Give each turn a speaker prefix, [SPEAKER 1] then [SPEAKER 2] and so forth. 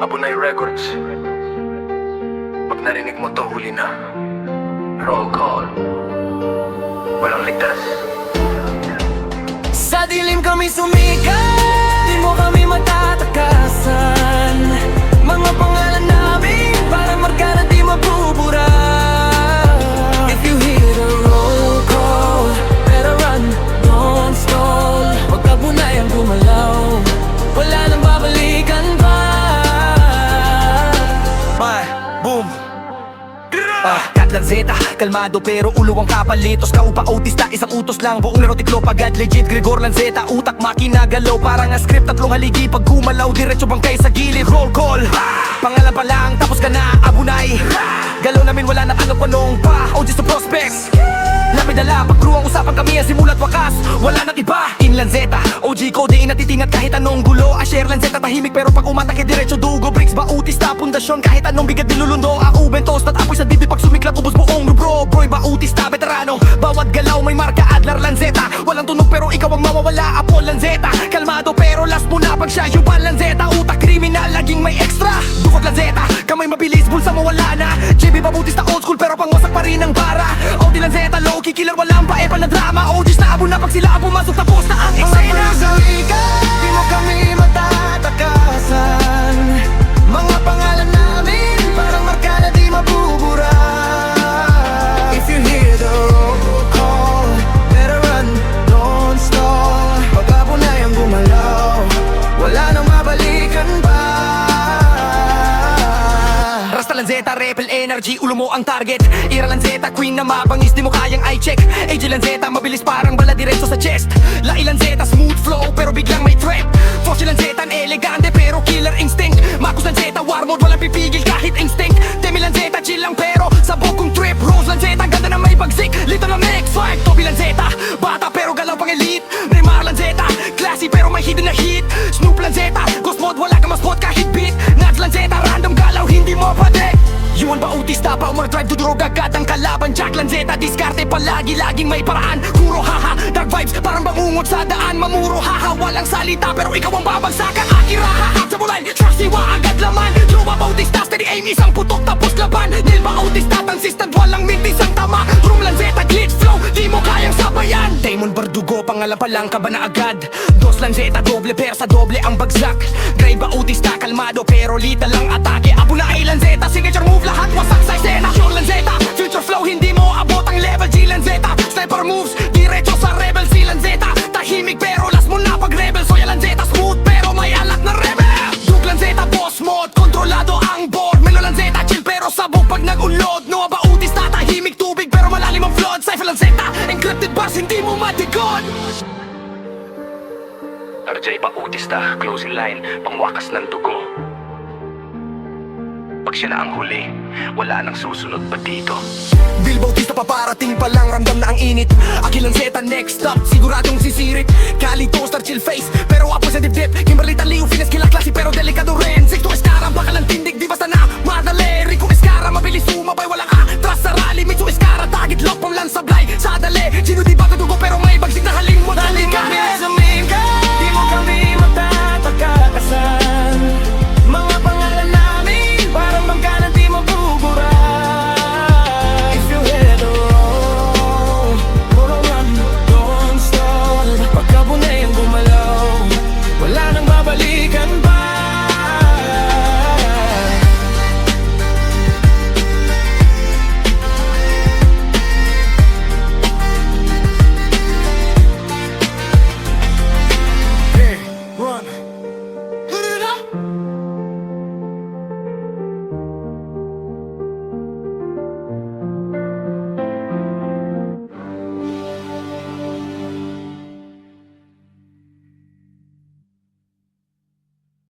[SPEAKER 1] Abunay Records. Pag narinig mo to, huli na. Roll call. Walang ligtas.
[SPEAKER 2] Sa dilim kami sumikat, di mo kami matatakasan. Mga pangalan namin, parang marka na di mabubura. If you hear the roll call, better run, don't stall. Pag abunay ang gumalaw, wala nang babalikan pa. Boom. Katlan Zeta, kalmado pero ulo ang kapalitos. Kaupa autista, isang utos lang. Buong laro tiklo pagad legit. Gregor Lanzeta, utak makina galaw. Parang nga script, tatlong haligi. Pag gumalaw, diretso bangkay sa gilid. Roll call, pangalan pa lang, tapos ka na, abunay. Galaw namin wala na tanong-panong pa. OGs to prospects, lapid na lang, pag-crew ang usapan kami ang simula't wakas. Wala nang iba, in Lanzeta OG ko, di inatitingat kahit anong gulo. Asher Lanzeta, tahimik pero pag umatake diretso dugo. Bricks, Bautista, pundasyon, kahit anong bigat nilulundo. Ako bentos, tatapoy sa bibig pag sumiklap, ubos buong rubro. Broy, Bautista, veterano, bawat galaw may marka. Adlar Lanzeta, walang tunog pero ikaw ang mawawala. Apol Lanzeta, kalmado pero last mo na pag siya. Yuban Lanzeta, utak kriminal, laging may extra. Dukot Lanzeta, kamay mabilis, bulsa mo wala na. JB Bautista, old school pero pangwasak pa rin ang bara. OD Lanzeta, low killer, walang paepal na drama. OGs na abo na pag sila ang pumasok, tapos na ang eksena. Di mo kami matatakasan. Mga pangalan namin, parang marka na di mabubura. If you hear the roll call, better run, don't stall. Pag abunay ang gumalaw, wala nang mabalikan pa. Rasta Lanzeta, rebel energy, ulo mo ang target. Ira Lanzeta, queen na mabangis, di mo kayang eye-check. AJ Lanzeta, mabilis parang bala diretso sa chest. Lai Lanzeta, smooth flow pero biglang may trap. Foshi Lanzeta, elegante pero killer instinct. Marcos Lanzeta, war mode, walang pipigil kahit instinct. Demi Lanzeta, chill lang pero sabog kong trip. Rose Lanzeta, ganda na may bagsik, lito na mix fight. Toby Lanzeta, bata pero galaw pang elite. Remar Lanzeta, classy pero may hidden na hit. Snoop Lanzeta, ghost mode, wala ka ma-spot kahit beat. Nads Lanzeta, random galaw, hindi mo patek. Yuan Bautista pa umar-drive, dudurog agad ang kalaban. Jack Lanzeta, diskarte palagi, laging may paraan. Kuro haha, dark vibes, parang bangungot sa daan. Mamuro haha, walang salita pero ikaw ang babagsakan. Akira haha, sa bulay, trust siwa agad laman. Yuan Bautista, steady aim, isang putok tapos laban. Nil Bautista, consistent, walang mintis ang tama. Room Lanzeta, glitch flow, di mo kayang sabayan. Damon Bardugo, pangalan pa lang ka ba na agad? Dos Lanzeta, doble persa, doble ang bagsak. Gray Bautista, kalmado pero lita lang atake. Abo na ay Lanzeta, signature move, lahat wasak sa esena. Sean Lanzeta, future flow, hindi mo abot ang level. G Lanzeta, sniper moves, diretso sa rebel. Si Lanzeta, tahimik pero last mo na pag rebel. Soya Lanzeta, smooth pero may alak na rebel. Duke Lanzeta, boss mode, kontrolado ang board. Melo Lanzeta, chill pero sabog pag nag-unload. Noah Bautista, tahimik tubig pero malalim ang flood. Cypher Lanzeta, encrypted bars, hindi mo matikod.
[SPEAKER 1] RJ Bautista, closing line, pangwakas ng dugo. Pag siya na ang huli, wala nang susunod pa dito.
[SPEAKER 2] Bill Bautista paparating pa lang, ramdam na ang init. Aki Lanzeta next stop, siguradong sisirit. Kali toaster, chill face,